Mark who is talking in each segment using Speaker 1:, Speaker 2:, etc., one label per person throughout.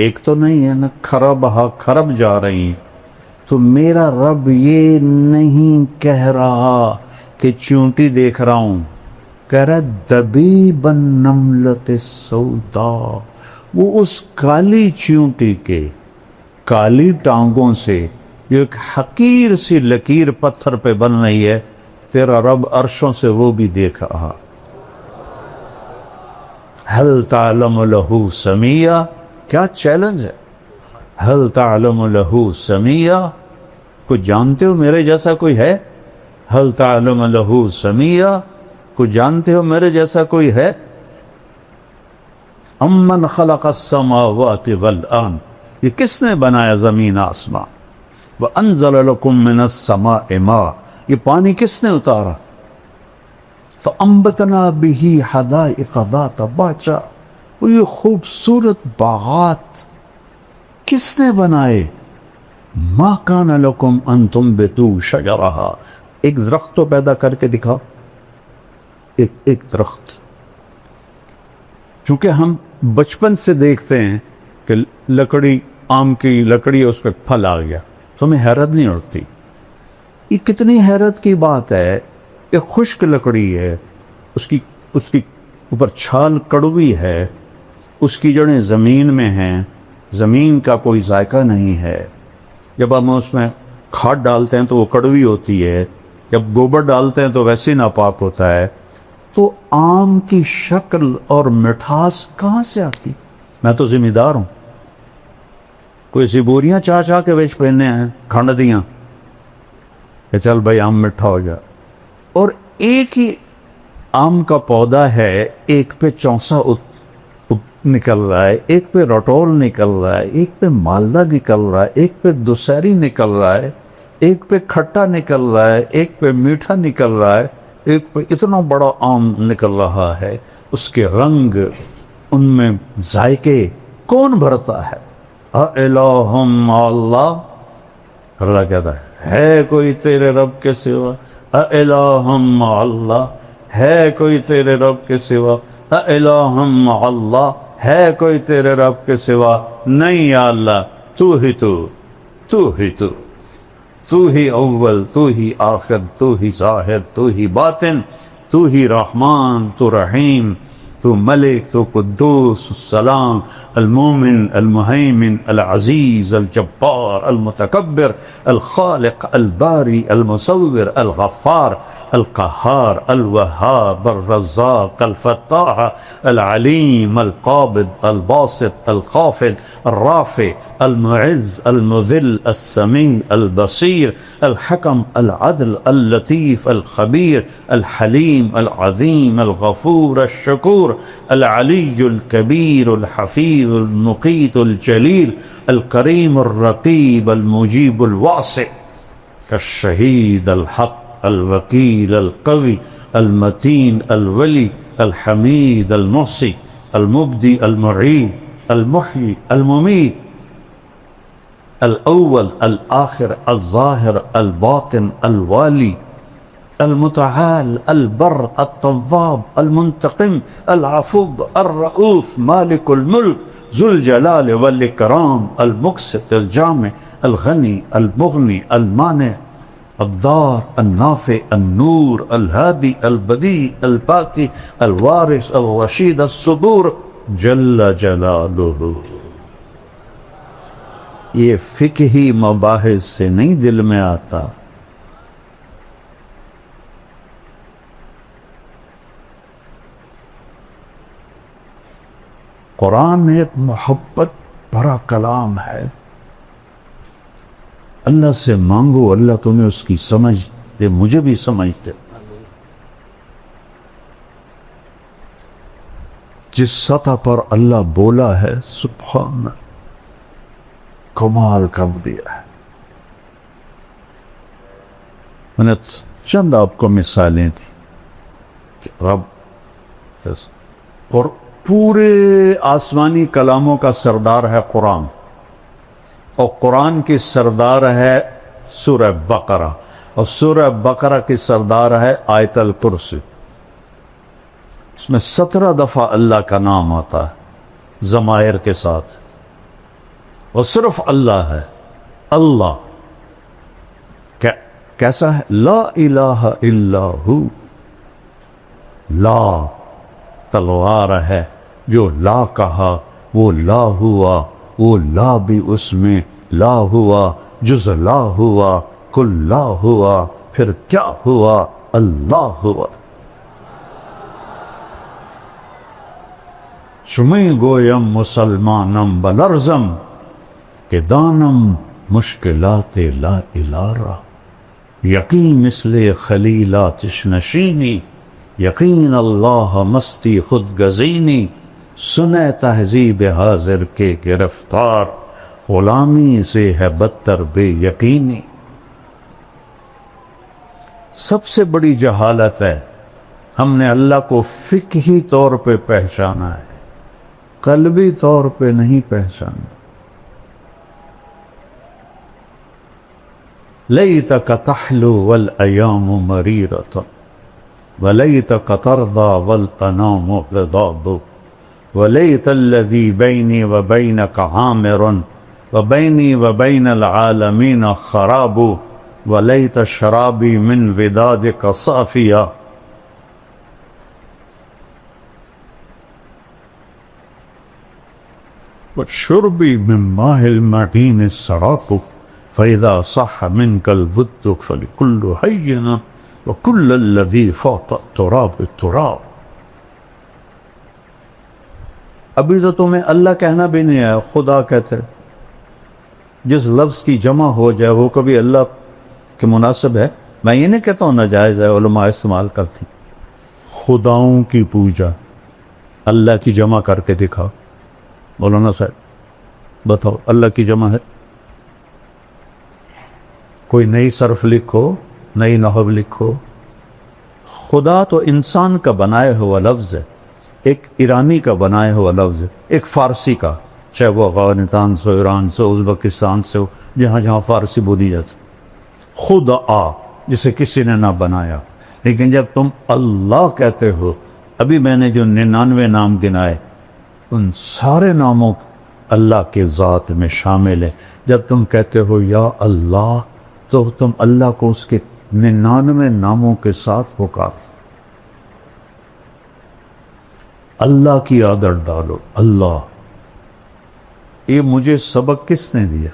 Speaker 1: ایک تو نہیں ہے نا، کھرب ہا کھرب جا رہی ہیں. تو میرا رب یہ نہیں کہہ رہا کہ چونٹی دیکھ رہا ہوں، کہہ رہا دبیب النملۃ السوداء، وہ اس کالی چونٹی کے کالی ٹانگوں سے جو ایک حقیر سی لکیر پتھر پہ بن رہی ہے، تیرا رب عرشوں سے وہ بھی دیکھ رہا. هل تعلم له سمیہ، کیا چیلنج ہے. هل تعلم له سمیہ، کوئی جانتے ہو میرے جیسا کوئی ہے؟ هل تعلم له سمیہ، کوئی جانتے ہو میرے جیسا کوئی ہے؟ امن خلق السماوات والارض، یہ کس نے بنایا زمین آسمان؟ وانزل لکم من السماء ماء، یہ پانی کس نے اتارا؟ فانبتنا به حدائق ذات بہجہ، وہ یہ خوبصورت باغات کس نے بنائے؟ ما کان لکم ان تنبتوا شجرہا، ایک درخت تو پیدا کر کے دکھاؤ، ایک درخت. چونکہ ہم بچپن سے دیکھتے ہیں کہ لکڑی، آم کی لکڑی، اس پہ پھل آ گیا تو ہمیں حیرت نہیں ہوتی. یہ کتنی حیرت کی بات ہے، ایک خشک لکڑی ہے، اس کی اوپر چھال کڑوی ہے، اس کی جڑیں زمین میں ہیں، زمین کا کوئی ذائقہ نہیں ہے. جب ہم اس میں کھاد ڈالتے ہیں تو وہ کڑوی ہوتی ہے، جب گوبر ڈالتے ہیں تو ویسے ہی ناپاک ہوتا ہے. تو آم کی شکل اور مٹھاس کہاں سے آتی؟ میں تو ذمہ دار ہوں. کوئی سی بوریاں چاہ کے بیچ پہننے ہیں کھنڈ دیاں کہ چل بھائی آم مٹھا ہو جائے. اور ایک ہی آم کا پودا ہے، ایک پہ چونسا نکل رہا ہے، ایک پہ رٹول نکل رہا ہے، ایک پہ مالدہ نکل رہا ہے، ایک پہ دسہری نکل رہا ہے، ایک پہ کھٹا نکل رہا ہے، ایک پہ میٹھا نکل رہا ہے، ایک پہ اتنا بڑا آم نکل رہا ہے. اس کے رنگ، ان میں ذائقے کون بھرتا ہے؟ اِلَٰهٌ مَّعَ اللَّهِ، اللہ کہتا ہے کوئی تیرے رب کے سوا؟ اِلَٰهٌ مَّعَ اللَّهِ، ہے کوئی تیرے رب کے سوا؟ اِلَٰهٌ مَّعَ اللَّهِ، ہے کوئی تیرے رب کے سوا؟ نہیں یا اللہ، تو ہی تو ہی اول، تو ہی آخر، تو ہی ظاہر، تو ہی باطن، تو ہی رحمان، تو رحیم، تو ملک، تو قدوس، السلام، المومن، المہیمن، العزیز، الجبار، المتکبر، الخالق، الباری، المصور، الغفار، القہار، الوہاب، الرزاق، الفتاح، العلیم، القابض، الباسط، الخافض، الرافع، المعز، المذل، السمیع، البصیر، الحکم، العدل، اللطیف، الخبیر، الحلیم، العظیم، الغفور، الشکور، العلی الکبیر، الحفیظ، المقیت، الجلیل، الکریم، الرقیب، المجیب، الواسع، الشہید، الحق، الوکیل، القوی، المتین، الولی، الحمید، المحصی، المبدی، المعید، المحیی، الممیت، الاول، الآخر، الظاہر، الباطن، الوالی، المتعال، البر، التواب، المنتقم، العفو، الرؤوف، مالک الملک، ذو الجلال والاکرام، المقسط، الجامع، الغنی، المغنی، المانع، الضار، النافع، النور، الہادی، البدیع، الباقی، الوارث، الرشید، الصبور، جل جلالہ. یہ فقہی مباحث سے نہیں دل میں آتا. قرآن ایک محبت بھرا کلام ہے. اللہ سے مانگو، اللہ تمہیں اس کی سمجھ دے، مجھے بھی سمجھ دے. جس سطح پر اللہ بولا ہے، سبحان، کمال کر دیا ہے. میں نے چند آپ کو مثالیں دی کہ رب اور پورے آسمانی کلاموں کا سردار ہے قرآن، اور قرآن کی سردار ہے سورہ بقرہ، اور سورہ بقرہ کی سردار ہے آیت الکرسی. اس میں 17 دفعہ اللہ کا نام آتا ہے ضمائر کے ساتھ. وہ صرف اللہ ہے. اللہ کیسا ہے؟ لا الہ الا ہو. لا تلوار ہے، جو لا کہا وہ لا ہوا، وہ لا بھی اس میں لا ہوا، جز لا ہوا، کل لا ہوا، پھر کیا ہوا؟ اللہ ہوا. شمی گویم مسلمانم بلرزم کہ دانم مشکلات لا الارا. یقین مثل خلیلاتش نشینی، یقین اللہ مستی خود گزینی. سنے تہذیب حاضر کے گرفتار، غلامی سے ہے بدتر بے یقینی. سب سے بڑی جہالت ہے ہم نے اللہ کو فقہی طور پہ پہچانا ہے، قلبی طور پہ نہیں پہچانا. لیتک تحلو والایام مریرۃ ولیتک ترضى والانام غضاب ولیت الذی بینی وبینک عامر وبینی وبین العالمین خراب ولیت شرابی من ودادک صافیہ. وشربی من ماء المعین السراق فإذا صح منك الود فلكل حين وكل الذي فوق التراب التراب. ابھی تو تمہیں اللہ کہنا بھی نہیں ہے، خدا کہتے. جس لفظ کی جمع ہو جائے وہ کبھی اللہ کے مناسب ہے؟ میں یہ نہیں کہتا ہوں ناجائز ہے، علماء استعمال کرتی. خداؤں کی پوجا اللہ کی جمع کر کے دکھا. مولانا صاحب بتاؤ اللہ کی جمع ہے؟ کوئی نئی صرف لکھو، نئی نحو لکھو. خدا تو انسان کا بنایا ہوا لفظ ہے، ایک ایرانی کا بنایا ہوا لفظ ہے، ایک فارسی کا، چاہے وہ افغانستان سے، ایران سے، ازبکستان سے ہو، جہاں جہاں فارسی بولی جاتی. خدا جسے کسی نے نہ بنایا. لیکن جب تم اللہ کہتے ہو، ابھی میں نے جو 99 نام گنائے ان سارے ناموں اللہ کے ذات میں شامل ہے. جب تم کہتے ہو یا اللہ تو تم اللہ کو اس کے 99 ناموں کے ساتھ پکارو. اللہ کی عادت ڈالو. اللہ. یہ مجھے سبق کس نے دیا؟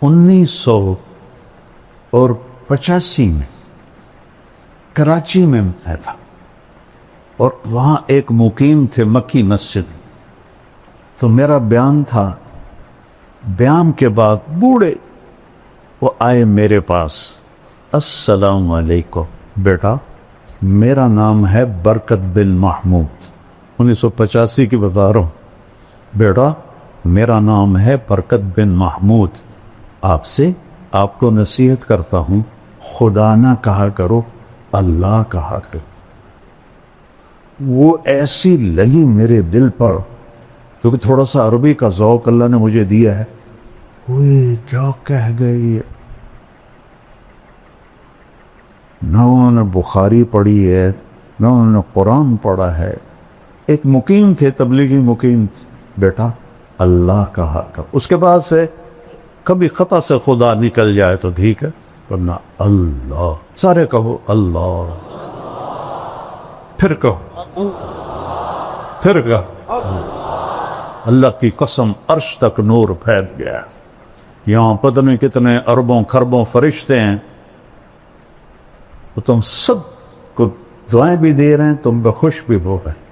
Speaker 1: 1985 میں کراچی میں میں تھا، اور وہاں ایک مقیم تھے مکی مسجد. تو میرا بیان تھا، بیان کے بعد بوڑھے وہ آئے میرے پاس. السلام علیکم بیٹا، میرا نام ہے برکت بن محمود. 1985 کی بتا رہا ہوں. بیٹا میرا نام ہے برکت بن محمود، آپ کو نصیحت کرتا ہوں، خدا نہ کہا کرو، اللہ کہا کرو. وہ ایسی لگی میرے دل پر، کیونکہ تھوڑا سا عربی کا ذوق اللہ نے مجھے دیا ہے. کوئی کیا کہہ گئی، نہ انہوں نے بخاری پڑھی ہے نہ انہوں نے قرآن پڑھا ہے. ایک مقیم تھے، تبلیغی مقیم تھے. بیٹا اللہ کہا کر. اس کے بعد سے کبھی خطا سے خدا نکل جائے تو ٹھیک ہے، ورنہ اللہ. سارے کہو اللہ، پھر کہو، پھر کہو. اللہ کی قسم عرش تک نور پھیل گیا. یہاں پتہ نہیں کتنے اربوں خربوں فرشتے ہیں، تو تم سب کو دعائیں بھی دے رہے ہیں، تم پہ خوش بھی ہو رہے ہیں.